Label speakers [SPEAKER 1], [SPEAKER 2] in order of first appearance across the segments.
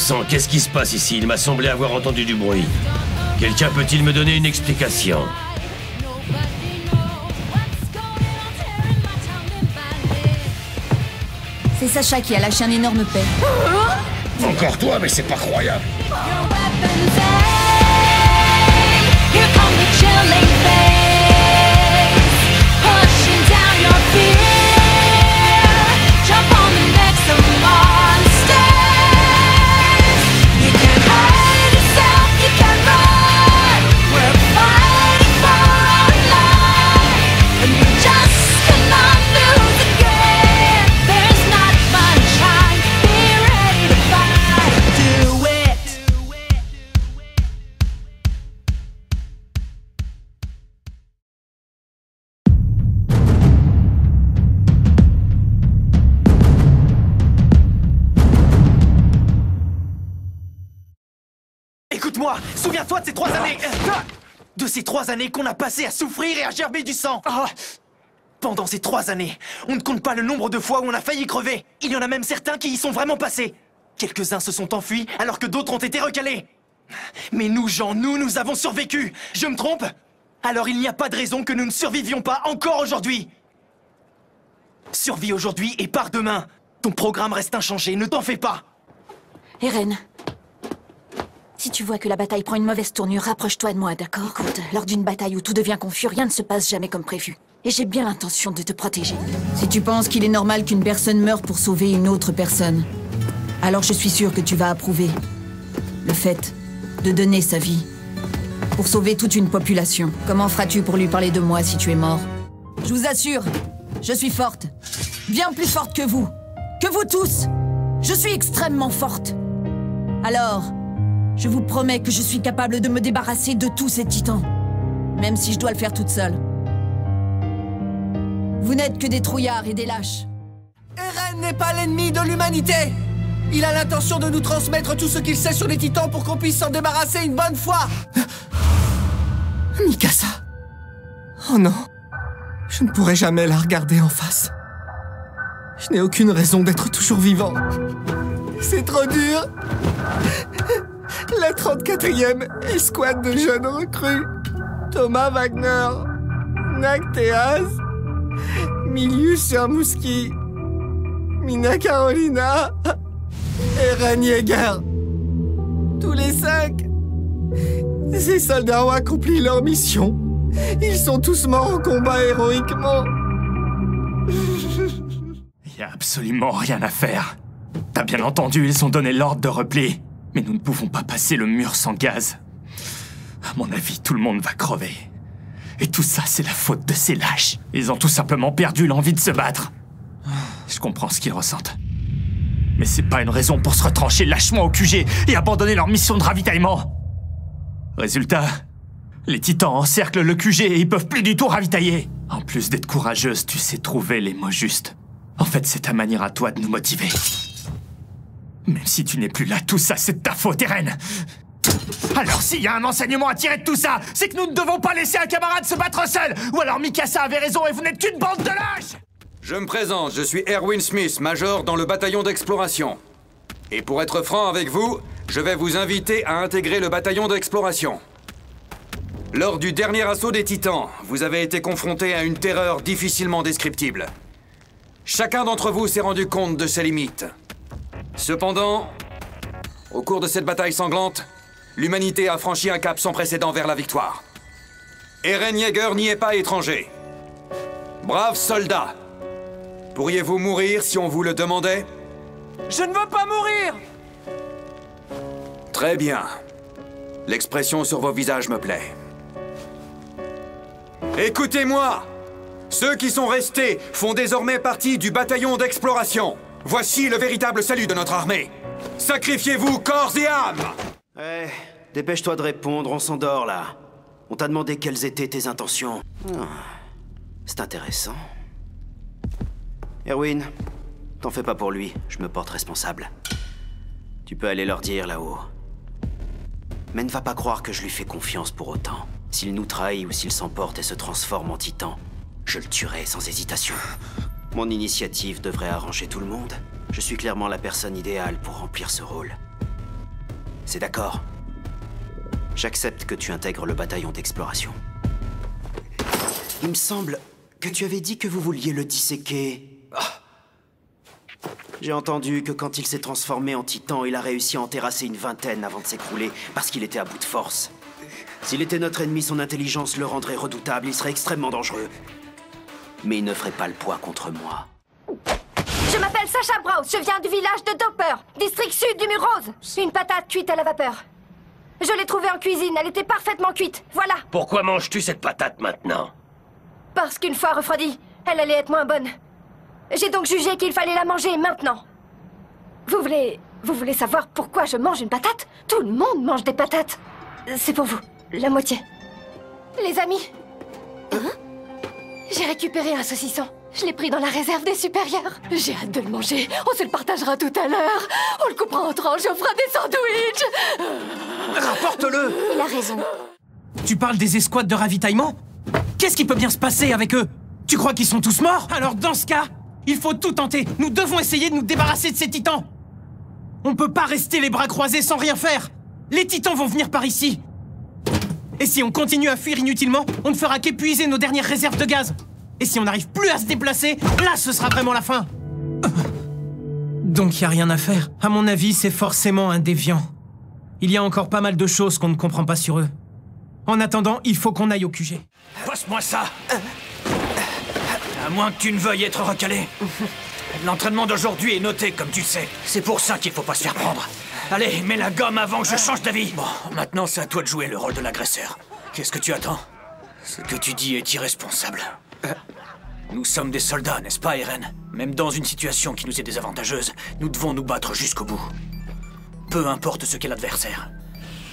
[SPEAKER 1] sang, qu'est-ce qui se passe ici? Il m'a semblé avoir entendu du bruit. Quelqu'un peut-il me donner une explication?
[SPEAKER 2] C'est Sacha qui a lâché un énorme paix.
[SPEAKER 3] Encore toi, mais c'est pas croyable.
[SPEAKER 4] Écoute-moi, souviens-toi de ces 3 années... De ces 3 années qu'on a passées à souffrir et à gerber du sang. Pendant ces 3 années, on ne compte pas le nombre de fois où on a failli crever. Il y en a même certains qui y sont vraiment passés. Quelques-uns se sont enfuis alors que d'autres ont été recalés. Mais nous, Jean, nous avons survécu. Je me trompe? Alors il n'y a pas de raison que nous ne survivions pas encore aujourd'hui. Survis aujourd'hui et pars demain. Ton programme reste inchangé, ne t'en fais pas.
[SPEAKER 2] Eren, si tu vois que la bataille prend une mauvaise tournure, rapproche-toi de moi, d'accord? Écoute, lors d'une bataille où tout devient confus, rien ne se passe jamais comme prévu. Et j'ai bien l'intention de te protéger. Si tu penses qu'il est normal qu'une personne meure pour sauver une autre personne, alors je suis sûre que tu vas approuver le fait de donner sa vie pour sauver toute une population. Comment feras-tu pour lui parler de moi si tu es mort? Je vous assure, je suis forte. Bien plus forte que vous tous. Je suis extrêmement forte. Alors, je vous promets que je suis capable de me débarrasser de tous ces titans. Même si je dois le faire toute seule. Vous n'êtes que des trouillards et des lâches.
[SPEAKER 5] Eren n'est pas l'ennemi de l'humanité. Il a l'intention de nous transmettre tout ce qu'il sait sur les titans pour qu'on puisse s'en débarrasser une bonne fois. Mikasa. Oh non. Je ne pourrai jamais la regarder en face. Je n'ai aucune raison d'être toujours vivant. C'est trop dur. La 34e escouade de jeunes recrues. Thomas Wagner, Nactéaz, Milius Chermouski, Mina Carolina, Eren Yeager. Tous les 5. Ces soldats ont accompli leur mission. Ils sont tous morts au combat héroïquement.
[SPEAKER 4] Il n'y a absolument rien à faire. T'as bien entendu, ils ont donné l'ordre de repli. Mais nous ne pouvons pas passer le mur sans gaz. À mon avis, tout le monde va crever. Et tout ça, c'est la faute de ces lâches. Ils ont tout simplement perdu l'envie de se battre. Je comprends ce qu'ils ressentent. Mais c'est pas une raison pour se retrancher lâchement au QG et abandonner leur mission de ravitaillement. Résultat, les titans encerclent le QG et ils peuvent plus du tout ravitailler. En plus d'être courageuse, tu sais trouver les mots justes. En fait, c'est ta manière à toi de nous motiver. Même si tu n'es plus là, tout ça, c'est de ta faute, Eren. Alors s'il y a un enseignement à tirer de tout ça, c'est que nous ne devons pas laisser un camarade se battre seul. Ou alors Mikasa avait raison et vous n'êtes qu'une bande de lâches.
[SPEAKER 6] Je me présente, je suis Erwin Smith, major dans le bataillon d'exploration. Et pour être franc avec vous, je vais vous inviter à intégrer le bataillon d'exploration. Lors du dernier assaut des Titans, vous avez été confronté à une terreur difficilement descriptible. Chacun d'entre vous s'est rendu compte de ses limites. Cependant, au cours de cette bataille sanglante, l'humanité a franchi un cap sans précédent vers la victoire. Eren Yeager n'y est pas étranger. Braves soldats, pourriez-vous mourir si on vous le demandait?
[SPEAKER 5] Je ne veux pas mourir!
[SPEAKER 6] Très bien. L'expression sur vos visages me plaît. Écoutez-moi! Ceux qui sont restés font désormais partie du bataillon d'exploration. Voici le véritable salut de notre armée. Sacrifiez-vous corps et âme!
[SPEAKER 7] Ouais, dépêche-toi de répondre, on s'endort là. On t'a demandé quelles étaient tes intentions. C'est intéressant. Erwin, t'en fais pas pour lui, je me porte responsable. Tu peux aller leur dire là-haut. Mais ne va pas croire que je lui fais confiance pour autant. S'il nous trahit ou s'il s'emporte et se transforme en titan, je le tuerai sans hésitation. Mon initiative devrait arranger tout le monde. Je suis clairement la personne idéale pour remplir ce rôle. C'est d'accord. J'accepte que tu intègres le bataillon d'exploration. Il me semble que tu avais dit que vous vouliez le disséquer. J'ai entendu que quand il s'est transformé en titan, il a réussi à en terrasser une vingtaine avant de s'écrouler, parce qu'il était à bout de force. S'il était notre ennemi, son intelligence le rendrait redoutable, il serait extrêmement dangereux. Mais il ne ferait pas le poids contre moi.
[SPEAKER 8] Je m'appelle Sacha Browse, je viens du village de Doper, district sud du Mur Rose. Une patate cuite à la vapeur. Je l'ai trouvée en cuisine, elle était parfaitement cuite, voilà.
[SPEAKER 1] Pourquoi manges-tu cette patate maintenant?
[SPEAKER 8] Parce qu'une fois refroidie, elle allait être moins bonne. J'ai donc jugé qu'il fallait la manger maintenant. Vous voulez savoir pourquoi je mange une patate? Tout le monde mange des patates. C'est pour vous, la moitié. Les amis, j'ai récupéré un saucisson. Je l'ai pris dans la réserve des supérieurs. J'ai hâte de le manger. On se le partagera tout à l'heure. On le coupera en tranches et on fera des sandwichs.
[SPEAKER 7] Rapporte-le!
[SPEAKER 8] Il a raison.
[SPEAKER 5] Tu parles des escouades de ravitaillement? Qu'est-ce qui peut bien se passer avec eux? Tu crois qu'ils sont tous morts? Alors dans ce cas, il faut tout tenter. Nous devons essayer de nous débarrasser de ces titans. On peut pas rester les bras croisés sans rien faire. Les titans vont venir par ici. Et si on continue à fuir inutilement, on ne fera qu'épuiser nos dernières réserves de gaz. Et si on n'arrive plus à se déplacer, là ce sera vraiment la fin. Donc y a rien à faire. À mon avis, c'est forcément un déviant. Il y a encore pas mal de choses qu'on ne comprend pas sur eux. En attendant, il faut qu'on aille au QG.
[SPEAKER 4] Passe-moi ça. À moins que tu ne veuilles être recalé. L'entraînement d'aujourd'hui est noté, comme tu sais. C'est pour ça qu'il faut pas se faire prendre. Allez, mets la gomme avant que je change d'avis. Bon, maintenant c'est à toi de jouer le rôle de l'agresseur. Qu'est-ce que tu attends? Ce que tu dis est irresponsable. Nous sommes des soldats, n'est-ce pas, Eren? Même dans une situation qui nous est désavantageuse, nous devons nous battre jusqu'au bout. Peu importe ce qu'est l'adversaire.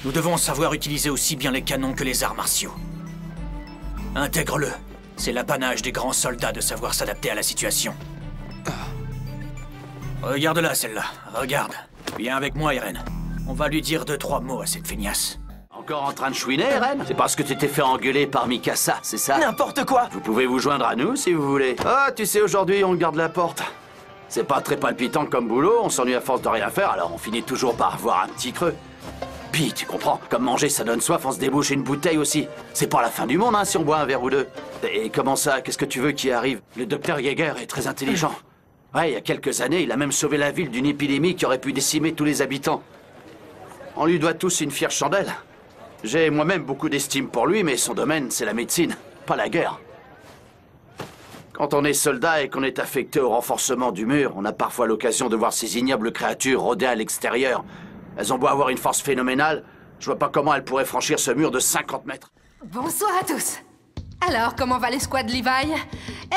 [SPEAKER 4] Nous devons savoir utiliser aussi bien les canons que les arts martiaux. Intègre-le. C'est l'apanage des grands soldats de savoir s'adapter à la situation. Regarde-la, celle-là. Regarde. Viens avec moi, Eren. On va lui dire 2-3 mots à cette feignasse.
[SPEAKER 9] Encore en train de chouiner, Eren? C'est parce que tu t'es fait engueuler par Mikasa, c'est ça?
[SPEAKER 5] N'importe quoi!
[SPEAKER 9] Vous pouvez vous joindre à nous si vous voulez. Ah, tu sais, aujourd'hui, on garde la porte. C'est pas très palpitant comme boulot, on s'ennuie à force de rien faire, alors on finit toujours par avoir un petit creux. Puis, tu comprends, comme manger ça donne soif, on se débouche une bouteille aussi. C'est pas la fin du monde, hein, si on boit un verre ou deux. Et comment ça? Qu'est-ce que tu veux qui arrive? Le docteur Yeager est très intelligent. Ouais, il y a quelques années, il a même sauvé la ville d'une épidémie qui aurait pu décimer tous les habitants. On lui doit tous une fière chandelle. J'ai moi-même beaucoup d'estime pour lui, mais son domaine, c'est la médecine, pas la guerre. Quand on est soldat et qu'on est affecté au renforcement du mur, on a parfois l'occasion de voir ces ignobles créatures rôder à l'extérieur. Elles ont beau avoir une force phénoménale, je vois pas comment elles pourraient franchir ce mur de 50 mètres.
[SPEAKER 10] Bonsoir à tous. Alors, comment va l'escouade Levi?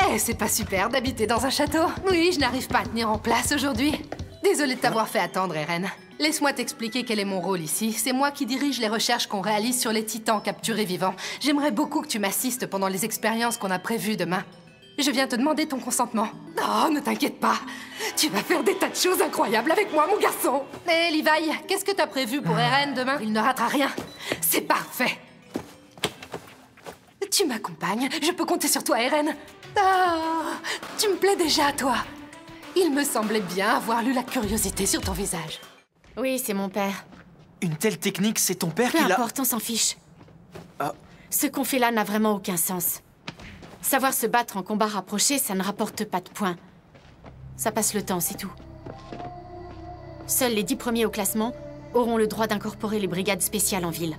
[SPEAKER 10] Eh, c'est pas super d'habiter dans un château. Oui, je n'arrive pas à tenir en place aujourd'hui. Désolée de t'avoir fait attendre, Eren. Laisse-moi t'expliquer quel est mon rôle ici. C'est moi qui dirige les recherches qu'on réalise sur les titans capturés vivants. J'aimerais beaucoup que tu m'assistes pendant les expériences qu'on a prévues demain. Je viens te demander ton consentement. Oh, ne t'inquiète pas. Tu vas faire des tas de choses incroyables avec moi, mon garçon. Hé, Levi, qu'est-ce que t'as prévu pour Eren demain? Il ne ratera rien. C'est parfait. Tu m'accompagnes. Je peux compter sur toi, Eren. Ah, tu me plais déjà, toi. Il me semblait bien avoir lu la curiosité sur ton visage.
[SPEAKER 2] Oui, c'est mon père.
[SPEAKER 5] Une telle technique, c'est ton père
[SPEAKER 2] Peu
[SPEAKER 5] qui l'a...
[SPEAKER 2] importe, on s'en fiche. Ce qu'on fait là n'a vraiment aucun sens. Savoir se battre en combat rapproché, ça ne rapporte pas de points. Ça passe le temps, c'est tout. Seuls les 10 premiers au classement auront le droit d'incorporer les brigades spéciales en ville.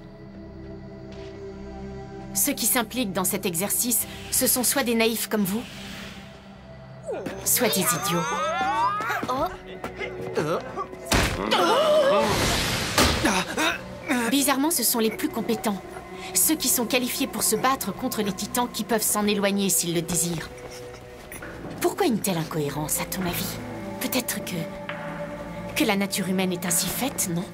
[SPEAKER 2] Ceux qui s'impliquent dans cet exercice, ce sont soit des naïfs comme vous, soit des idiots. Bizarrement, ce sont les plus compétents. Ceux qui sont qualifiés pour se battre contre les titans qui peuvent s'en éloigner s'ils le désirent. Pourquoi une telle incohérence, à ton avis? Peut-être que la nature humaine est ainsi faite, non?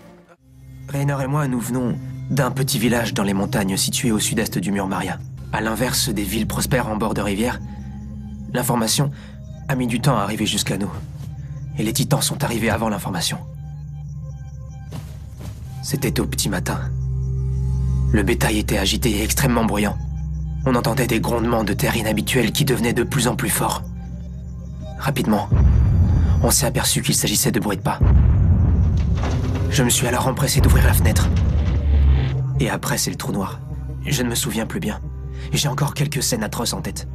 [SPEAKER 5] Raynor et moi, nous venons d'un petit village dans les montagnes situé au sud-est du mur Maria. À l'inverse des villes prospères en bord de rivière, l'information a mis du temps à arriver jusqu'à nous. Et les titans sont arrivés avant l'information. C'était au petit matin. Le bétail était agité et extrêmement bruyant. On entendait des grondements de terre inhabituels qui devenaient de plus en plus forts. Rapidement, on s'est aperçu qu'il s'agissait de bruits de pas. Je me suis alors empressé d'ouvrir la fenêtre. Et après, c'est le trou noir. Je ne me souviens plus bien. Et j'ai encore quelques scènes atroces en tête.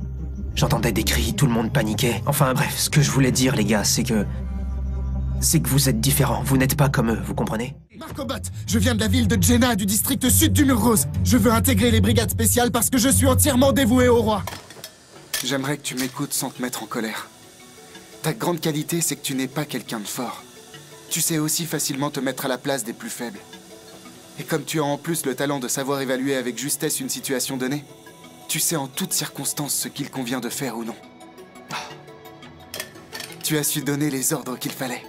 [SPEAKER 5] J'entendais des cris, tout le monde paniquait. Enfin bref, ce que je voulais dire, les gars, c'est que vous êtes différents. Vous n'êtes pas comme eux, vous comprenez?
[SPEAKER 11] Marcobat, je viens de la ville de Jenna, du district sud du Mur Rose. Je veux intégrer les brigades spéciales parce que je suis entièrement dévoué au roi. J'aimerais que tu m'écoutes sans te mettre en colère. Ta grande qualité, c'est que tu n'es pas quelqu'un de fort. Tu sais aussi facilement te mettre à la place des plus faibles. Et comme tu as en plus le talent de savoir évaluer avec justesse une situation donnée, tu sais en toutes circonstances ce qu'il convient de faire ou non. Tu as su donner les ordres qu'il fallait.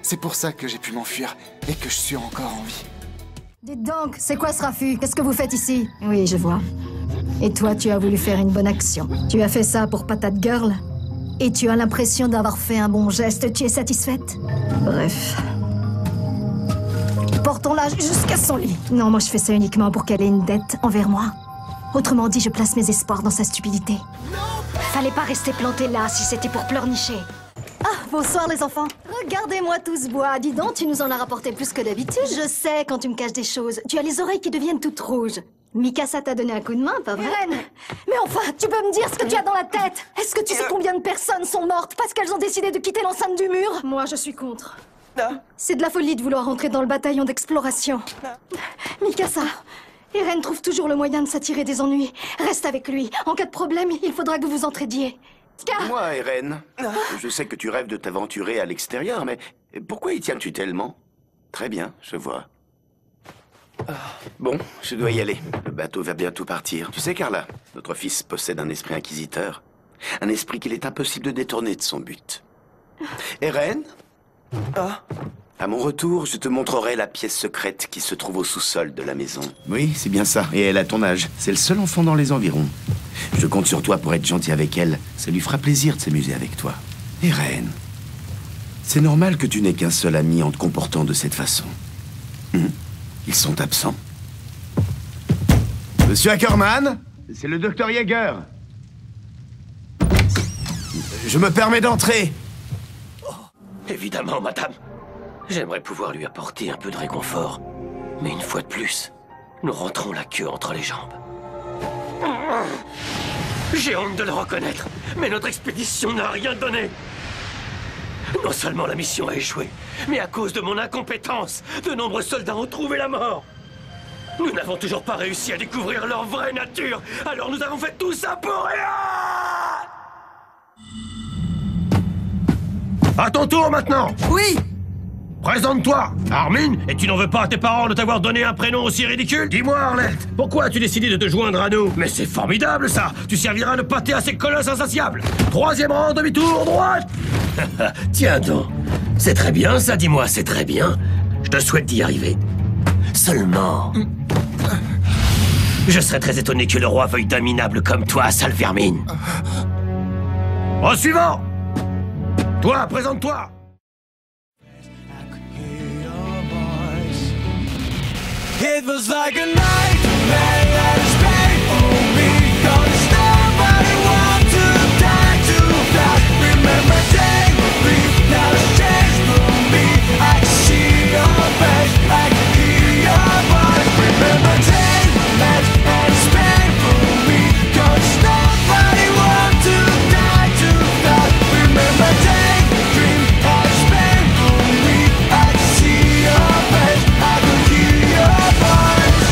[SPEAKER 11] C'est pour ça que j'ai pu m'enfuir et que je suis encore en vie.
[SPEAKER 12] Dites donc, c'est quoi ce raffut? Qu'est-ce que vous faites ici? Oui, je vois. Et toi, tu as voulu faire une bonne action. Tu as fait ça pour Patate Girl? Et tu as l'impression d'avoir fait un bon geste. Tu es satisfaite? Bref. Portons-la jusqu'à son lit. Non, moi je fais ça uniquement pour qu'elle ait une dette envers moi. Autrement dit, je place mes espoirs dans sa stupidité. Fallait pas rester planté là si c'était pour pleurnicher. Ah, bonsoir les enfants. Regardez-moi tout ce bois. Dis donc, tu nous en as rapporté plus que d'habitude. Je sais, quand tu me caches des choses. Tu as les oreilles qui deviennent toutes rouges. Mikasa t'a donné un coup de main, pas vrai? Irène, mais enfin, tu peux me dire ce que tu as dans la tête? Est-ce que tu sais combien de personnes sont mortes parce qu'elles ont décidé de quitter l'enceinte du mur? Moi, je suis contre. C'est de la folie de vouloir rentrer dans le bataillon d'exploration. Mikasa, Irène trouve toujours le moyen de s'attirer des ennuis. Reste avec lui. En cas de problème, il faudra que vous entraidiez.
[SPEAKER 13] Moi, Irène, je sais que tu rêves de t'aventurer à l'extérieur, mais pourquoi y tiens-tu tellement? Très bien, je vois. Bon, je dois y aller. Le bateau va bientôt partir. Tu sais, Carla, notre fils possède un esprit inquisiteur. Un esprit qu'il est impossible de détourner de son but. Irène? À mon retour, je te montrerai la pièce secrète qui se trouve au sous-sol de la maison. Oui, c'est bien ça. Et elle a ton âge. C'est le seul enfant dans les environs. Je compte sur toi pour être gentil avec elle. Ça lui fera plaisir de s'amuser avec toi. Irène, c'est normal que tu n'aies qu'un seul ami en te comportant de cette façon. Ils sont absents. Monsieur Ackerman, c'est le docteur Yeager. Je me permets d'entrer.
[SPEAKER 1] Évidemment, madame. J'aimerais pouvoir lui apporter un peu de réconfort. Mais une fois de plus, nous rentrons la queue entre les jambes. J'ai honte de le reconnaître, mais notre expédition n'a rien donné. Non seulement la mission a échoué, mais à cause de mon incompétence, de nombreux soldats ont trouvé la mort. Nous n'avons toujours pas réussi à découvrir leur vraie nature, alors nous avons fait tout ça pour rien! À ton tour maintenant!
[SPEAKER 5] Oui!
[SPEAKER 1] Présente-toi, Armin, et tu n'en veux pas à tes parents de t'avoir donné un prénom aussi ridicule? Dis-moi, Arlette, pourquoi as-tu décidé de te joindre à nous? Mais c'est formidable, ça! Tu serviras de pâté à ces colosses insatiables! 3e rang, demi-tour, droite! Tiens donc, c'est très bien ça, dis-moi, c'est très bien. Je te souhaite d'y arriver. Seulement... je serais très étonné que le roi veuille d'un minable comme toi, sale vermine. Au suivant! Toi, présente-toi!
[SPEAKER 14] It was like a nightmare that is painful me, 'cause nobody wants to die too fast. Remember daily, now it's changed for me. I can see your face, I can hear your voice. Remember daily, that is painful me, 'cause nobody wants to die too fast. Remember daydream, that is painful me. I can see your face, I can hear your voice.